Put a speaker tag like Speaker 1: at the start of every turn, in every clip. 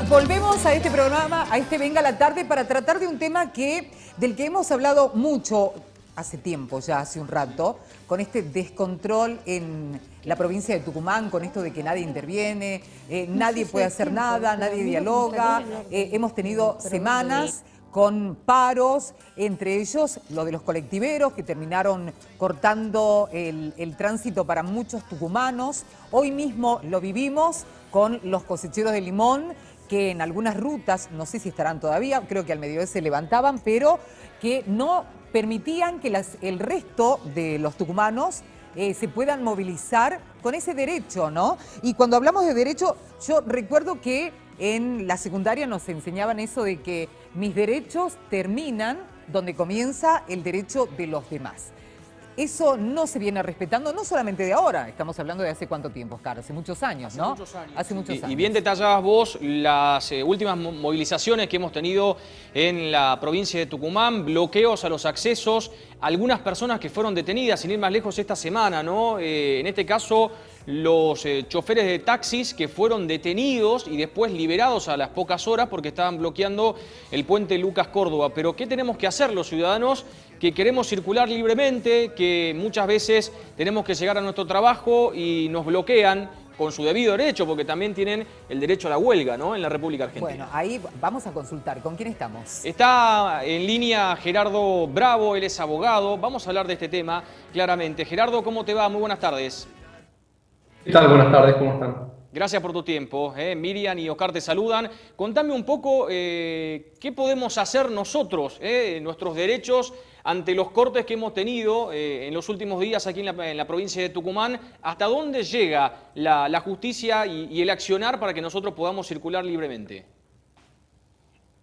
Speaker 1: Volvemos a este programa, a este Venga la Tarde, para tratar de un tema del que hemos hablado mucho hace tiempo, ya hace un rato, con este descontrol en la provincia de Tucumán, con esto de que nadie interviene, nadie puede hacer nada, nadie dialoga. Hemos tenido semanas con paros, entre ellos lo de los colectiveros que terminaron cortando el tránsito para muchos tucumanos. Hoy mismo lo vivimos con los cosecheros de limón, que en algunas rutas, no sé si estarán todavía, creo que al mediodía se levantaban, pero que no permitían que el resto de los tucumanos se puedan movilizar con ese derecho, ¿no? Y cuando hablamos de derecho, yo recuerdo que en la secundaria nos enseñaban eso de que mis derechos terminan donde comienza el derecho de los demás. Eso no se viene respetando, no solamente de ahora, estamos hablando de hace cuánto tiempo, Oscar, hace muchos años, ¿no?
Speaker 2: Hace muchos años.
Speaker 1: Hace muchos años.
Speaker 2: Y bien detallabas vos las últimas movilizaciones que hemos tenido en la provincia de Tucumán, bloqueos a los accesos, algunas personas que fueron detenidas, sin ir más lejos, esta semana, ¿no? En este caso, los choferes de taxis que fueron detenidos y después liberados a las pocas horas porque estaban bloqueando el puente Lucas Córdoba. Pero ¿qué tenemos que hacer los ciudadanos que queremos circular libremente, que muchas veces tenemos que llegar a nuestro trabajo y nos bloquean con su debido derecho, porque también tienen el derecho a la huelga, ¿no?, en la República Argentina?
Speaker 1: Bueno, ahí vamos a consultar. ¿Con quién estamos?
Speaker 2: Está en línea Gerardo Bravo, él es abogado. Vamos a hablar de este tema claramente. Gerardo, ¿cómo te va? Muy buenas tardes.
Speaker 3: ¿Qué tal? Buenas tardes, ¿cómo están?
Speaker 2: Gracias por tu tiempo. Miriam y Oscar te saludan. Contame un poco qué podemos hacer nosotros, nuestros derechos ante los cortes que hemos tenido en los últimos días aquí en la provincia de Tucumán. ¿Hasta dónde llega la justicia y el accionar para que nosotros podamos circular libremente?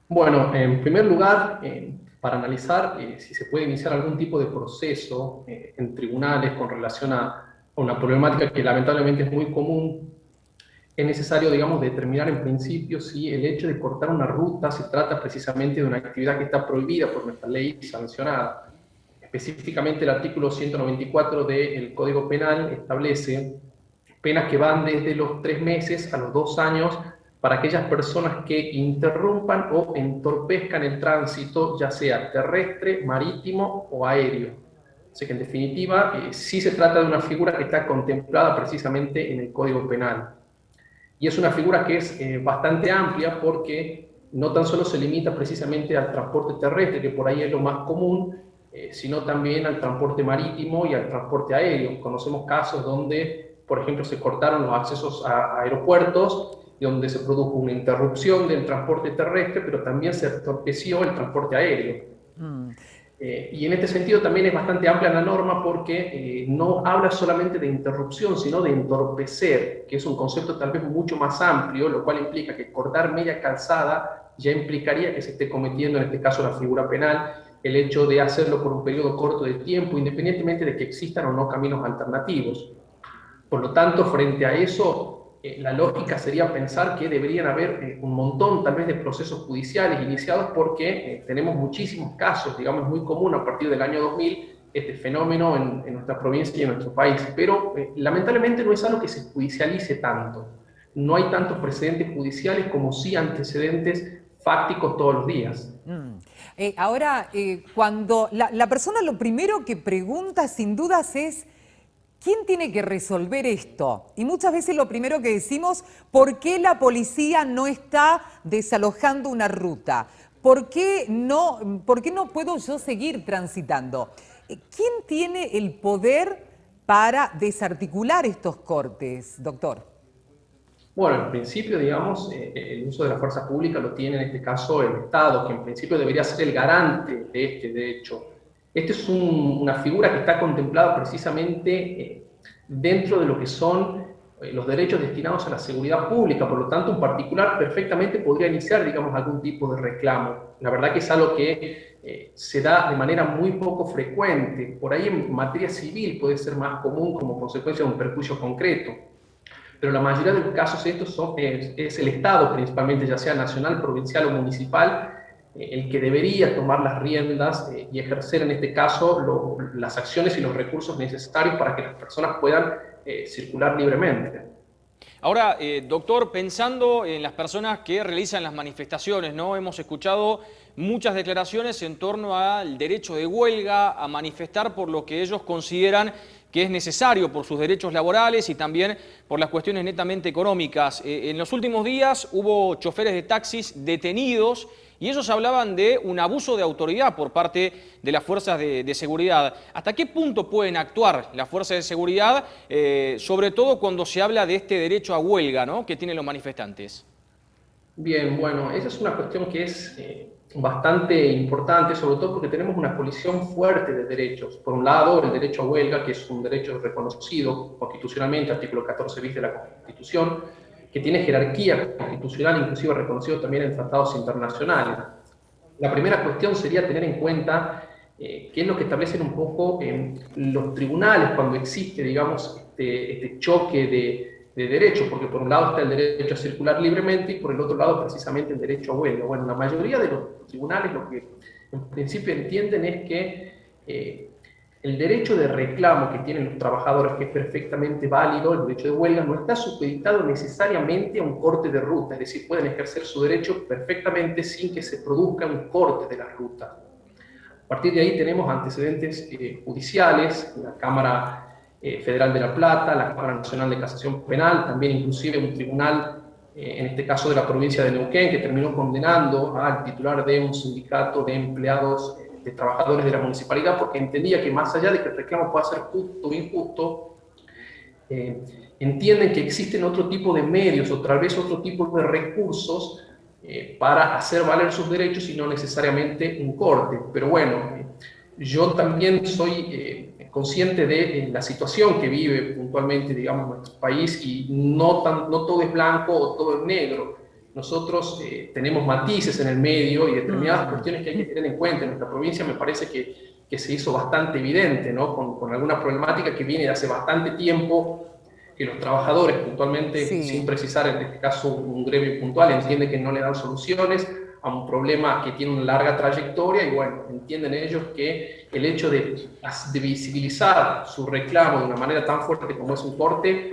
Speaker 3: Bueno, en primer lugar, para analizar si se puede iniciar algún tipo de proceso en tribunales con relación a una problemática que lamentablemente es muy común, es necesario, digamos, determinar en principio si el hecho de cortar una ruta se trata precisamente de una actividad que está prohibida por nuestra ley y sancionada. Específicamente el artículo 194 del Código Penal establece penas que van desde los 3 meses a los 2 años para aquellas personas que interrumpan o entorpezcan el tránsito, ya sea terrestre, marítimo o aéreo. Así que en definitiva, sí se trata de una figura que está contemplada precisamente en el Código Penal. Y es una figura que es bastante amplia porque no tan solo se limita precisamente al transporte terrestre, que por ahí es lo más común, sino también al transporte marítimo y al transporte aéreo. Conocemos casos donde, por ejemplo, se cortaron los accesos a aeropuertos, y donde se produjo una interrupción del transporte terrestre, pero también se entorpeció el transporte aéreo. Y en este sentido también es bastante amplia la norma porque no habla solamente de interrupción, sino de entorpecer, que es un concepto tal vez mucho más amplio, lo cual implica que cortar media calzada ya implicaría que se esté cometiendo, en este caso, la figura penal, el hecho de hacerlo por un periodo corto de tiempo, independientemente de que existan o no caminos alternativos. Por lo tanto, frente a eso, la lógica sería pensar que deberían haber un montón tal vez de procesos judiciales iniciados porque tenemos muchísimos casos, digamos, muy común a partir del año 2000, este fenómeno en nuestra provincia y en nuestro país. Pero lamentablemente no es algo que se judicialice tanto. No hay tantos precedentes judiciales como sí antecedentes fácticos todos los días.
Speaker 1: Ahora, cuando la persona lo primero que pregunta sin dudas es: ¿quién tiene que resolver esto? Y muchas veces lo primero que decimos: ¿por qué la policía no está desalojando una ruta? ¿Por qué no puedo yo seguir transitando? ¿Quién tiene el poder para desarticular estos cortes, doctor?
Speaker 3: Bueno, en principio, digamos, el uso de la fuerza pública lo tiene en este caso el Estado, que en principio debería ser el garante de este derecho. Esta es una figura que está contemplada precisamente dentro de lo que son los derechos destinados a la seguridad pública. Por lo tanto, un particular perfectamente podría iniciar, digamos, algún tipo de reclamo. La verdad que es algo que se da de manera muy poco frecuente. Por ahí en materia civil puede ser más común como consecuencia de un perjuicio concreto. Pero la mayoría de los casos estos es el Estado principalmente, ya sea nacional, provincial o municipal, el que debería tomar las riendas y ejercer en este caso las acciones y los recursos necesarios para que las personas puedan circular libremente.
Speaker 2: Ahora, doctor, pensando en las personas que realizan las manifestaciones, ¿no? Hemos escuchado muchas declaraciones en torno al derecho de huelga, a manifestar por lo que ellos consideran que es necesario por sus derechos laborales y también por las cuestiones netamente económicas. En los últimos días hubo choferes de taxis detenidos y ellos hablaban de un abuso de autoridad por parte de las fuerzas de seguridad. ¿Hasta qué punto pueden actuar las fuerzas de seguridad, sobre todo cuando se habla de este derecho a huelga, ¿no?, que tienen los manifestantes?
Speaker 3: Bien, bueno, esa es una cuestión que es bastante importante, sobre todo porque tenemos una colisión fuerte de derechos. Por un lado, el derecho a huelga, que es un derecho reconocido constitucionalmente, artículo 14 bis de la Constitución, que tiene jerarquía constitucional, inclusive reconocido también en tratados internacionales. La primera cuestión sería tener en cuenta qué es lo que establecen un poco los tribunales cuando existe, digamos, este choque de derechos, porque por un lado está el derecho a circular libremente y por el otro lado precisamente el derecho a huelga. Bueno, la mayoría de los tribunales lo que en principio entienden es que el derecho de reclamo que tienen los trabajadores, que es perfectamente válido, el derecho de huelga, no está supeditado necesariamente a un corte de ruta, es decir, pueden ejercer su derecho perfectamente sin que se produzca un corte de la ruta. A partir de ahí tenemos antecedentes judiciales, la Cámara Federal de La Plata, la Cámara Nacional de Casación Penal, también inclusive un tribunal, en este caso de la provincia de Neuquén, que terminó condenando al titular de un sindicato de empleados, de trabajadores de la municipalidad, porque entendía que más allá de que el reclamo pueda ser justo o injusto, entienden que existen otro tipo de medios o tal vez otro tipo de recursos para hacer valer sus derechos y no necesariamente un corte. Pero bueno, yo también soy consciente de la situación que vive puntualmente, digamos, nuestro país y no todo es blanco o todo es negro. Nosotros tenemos matices en el medio y determinadas cuestiones que hay que tener en cuenta. En nuestra provincia me parece que se hizo bastante evidente, ¿no? Con alguna problemática que viene de hace bastante tiempo, que los trabajadores puntualmente, sin precisar en este caso un gremio puntual, entienden que no le dan soluciones a un problema que tiene una larga trayectoria y bueno, entienden ellos que el hecho de visibilizar su reclamo de una manera tan fuerte como es un corte,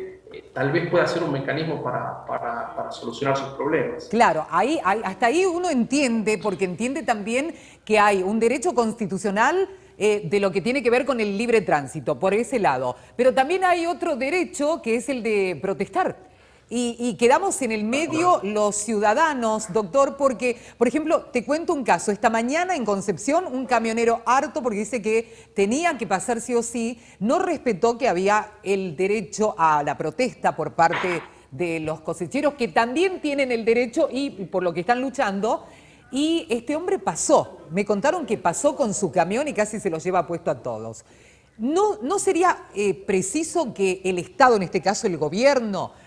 Speaker 3: tal vez pueda ser un mecanismo para solucionar sus problemas.
Speaker 1: Claro, hasta ahí uno entiende, porque entiende también que hay un derecho constitucional de lo que tiene que ver con el libre tránsito, por ese lado. Pero también hay otro derecho que es el de protestar. Y quedamos en el medio los ciudadanos, doctor, porque, por ejemplo, te cuento un caso. Esta mañana en Concepción, un camionero harto, porque dice que tenía que pasar sí o sí, no respetó que había el derecho a la protesta por parte de los cosecheros, que también tienen el derecho y por lo que están luchando. Y este hombre pasó, me contaron que pasó con su camión y casi se lo lleva puesto a todos. ¿No sería preciso que el Estado, en este caso el gobierno,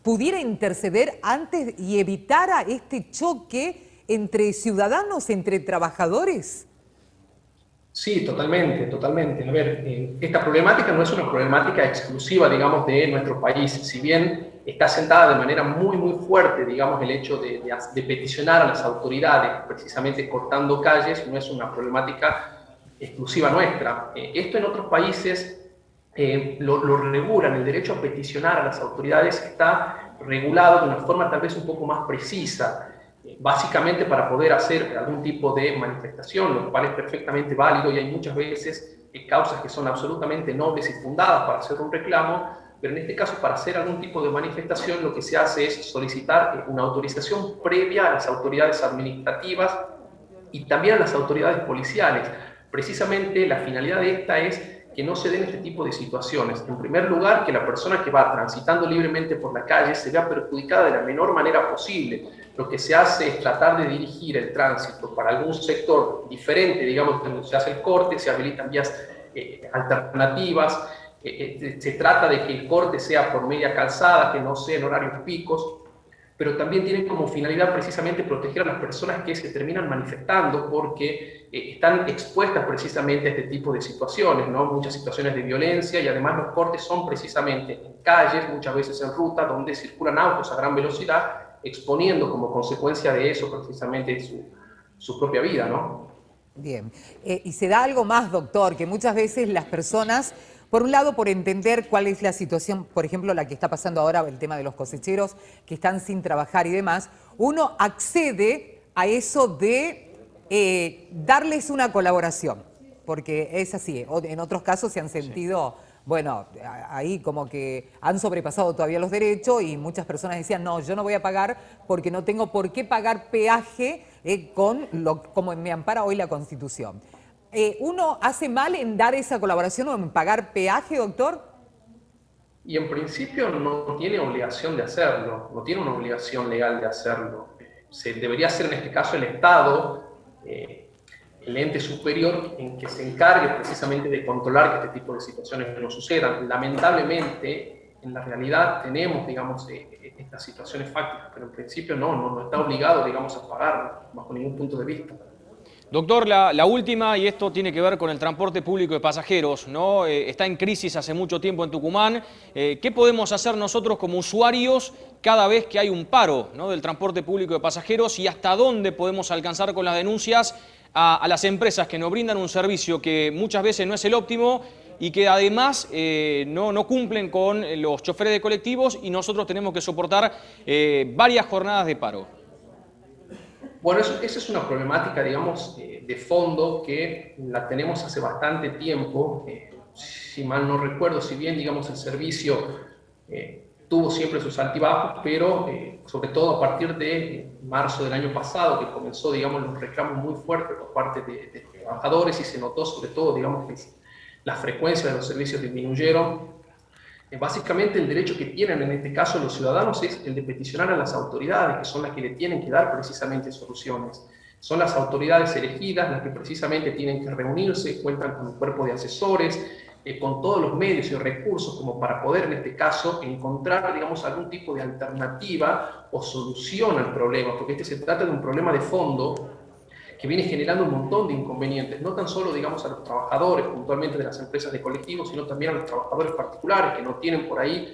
Speaker 1: pudiera interceder antes y evitara este choque entre ciudadanos, entre trabajadores?
Speaker 3: Sí, totalmente, totalmente. A ver, esta problemática no es una problemática exclusiva, digamos, de nuestro país. Si bien está sentada de manera muy, muy fuerte, digamos, el hecho de peticionar a las autoridades, precisamente cortando calles, no es una problemática exclusiva nuestra. Esto en otros países lo regulan. El derecho a peticionar a las autoridades está regulado de una forma tal vez un poco más precisa, básicamente para poder hacer algún tipo de manifestación, lo cual es perfectamente válido y hay muchas veces causas que son absolutamente nobles y fundadas para hacer un reclamo, pero en este caso para hacer algún tipo de manifestación lo que se hace es solicitar una autorización previa a las autoridades administrativas y también a las autoridades policiales. Precisamente la finalidad de esta es que no se den este tipo de situaciones. En primer lugar, que la persona que va transitando libremente por la calle se vea perjudicada de la menor manera posible. Lo que se hace es tratar de dirigir el tránsito para algún sector diferente, digamos, donde se hace el corte, se habilitan vías alternativas, se trata de que el corte sea por media calzada, que no sea en horarios picos, pero también tienen como finalidad precisamente proteger a las personas que se terminan manifestando porque están expuestas precisamente a este tipo de situaciones, ¿no? Muchas situaciones de violencia y además los cortes son precisamente en calles, muchas veces en ruta, donde circulan autos a gran velocidad, exponiendo como consecuencia de eso precisamente su propia vida, ¿no?
Speaker 1: Bien. Y se da algo más, doctor, que muchas veces las personas, Por un lado, por entender cuál es la situación, por ejemplo, la que está pasando ahora, el tema de los cosecheros que están sin trabajar y demás, uno accede a eso de darles una colaboración, porque es así. En otros casos se han sentido, bueno, ahí como que han sobrepasado todavía los derechos y muchas personas decían, no, yo no voy a pagar porque no tengo por qué pagar peaje como me ampara hoy la Constitución. ¿Uno hace mal en dar esa colaboración o en pagar peaje, doctor?
Speaker 3: Y en principio no tiene obligación de hacerlo, no tiene una obligación legal de hacerlo. Debería ser en este caso el Estado, el ente superior en que se encargue precisamente de controlar que este tipo de situaciones no sucedan. Lamentablemente, en la realidad tenemos, digamos, estas situaciones fácticas, pero en principio no está obligado, digamos, a pagar bajo ningún punto de vista.
Speaker 2: Doctor, la última, y esto tiene que ver con el transporte público de pasajeros, ¿no? Está en crisis hace mucho tiempo en Tucumán. ¿Qué podemos hacer nosotros como usuarios cada vez que hay un paro, ¿no?, del transporte público de pasajeros, y hasta dónde podemos alcanzar con las denuncias a las empresas que nos brindan un servicio que muchas veces no es el óptimo y que además no cumplen con los choferes de colectivos y nosotros tenemos que soportar varias jornadas de paro?
Speaker 3: Bueno, esa es una problemática, digamos, de fondo que la tenemos hace bastante tiempo. Si mal no recuerdo, si bien, digamos, el servicio tuvo siempre sus altibajos, pero sobre todo a partir de marzo del año pasado, que comenzó, digamos, los reclamos muy fuertes por parte de los trabajadores y se notó sobre todo, digamos, que la frecuencia de los servicios disminuyeron. Básicamente el derecho que tienen en este caso los ciudadanos es el de peticionar a las autoridades, que son las que le tienen que dar precisamente soluciones. Son las autoridades elegidas las que precisamente tienen que reunirse, cuentan con un cuerpo de asesores, con todos los medios y recursos como para poder en este caso encontrar, digamos, algún tipo de alternativa o solución al problema, porque se trata de un problema de fondo que viene generando un montón de inconvenientes, no tan solo, digamos, a los trabajadores puntualmente de las empresas de colectivos, sino también a los trabajadores particulares que no tienen por ahí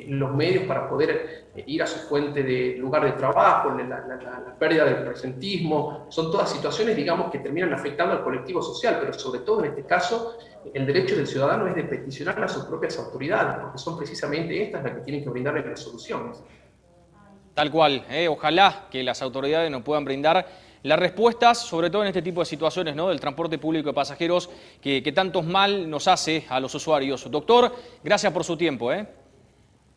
Speaker 3: los medios para poder ir a su fuente de lugar de trabajo, la pérdida del presentismo. Son todas situaciones, digamos, que terminan afectando al colectivo social, pero sobre todo en este caso el derecho del ciudadano es de peticionar a sus propias autoridades, porque son precisamente estas las que tienen que brindarle las soluciones.
Speaker 2: Tal cual, ojalá que las autoridades nos puedan brindar las respuestas, sobre todo en este tipo de situaciones, ¿no?, del transporte público de pasajeros que tantos mal nos hace a los usuarios. Doctor, gracias por su tiempo.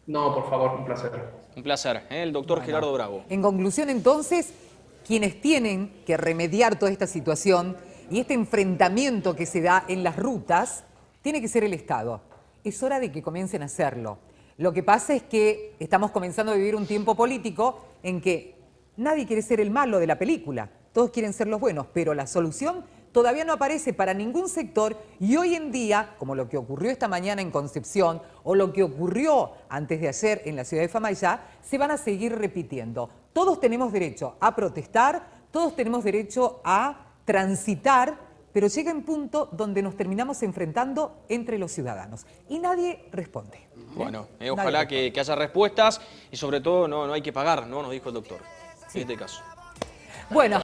Speaker 3: No, por favor, un placer.
Speaker 2: Un placer. El doctor Gerardo Bravo.
Speaker 1: En conclusión, entonces, quienes tienen que remediar toda esta situación y este enfrentamiento que se da en las rutas, tiene que ser el Estado. Es hora de que comiencen a hacerlo. Lo que pasa es que estamos comenzando a vivir un tiempo político en que nadie quiere ser el malo de la película, todos quieren ser los buenos, pero la solución todavía no aparece para ningún sector y hoy en día, como lo que ocurrió esta mañana en Concepción o lo que ocurrió antes de ayer en la ciudad de Famaillá, se van a seguir repitiendo. Todos tenemos derecho a protestar, todos tenemos derecho a transitar, pero llega un punto donde nos terminamos enfrentando entre los ciudadanos y nadie responde.
Speaker 2: Bueno, ojalá que haya respuestas y sobre todo no hay que pagar, ¿no?, nos dijo el doctor, en este caso.
Speaker 1: Bueno.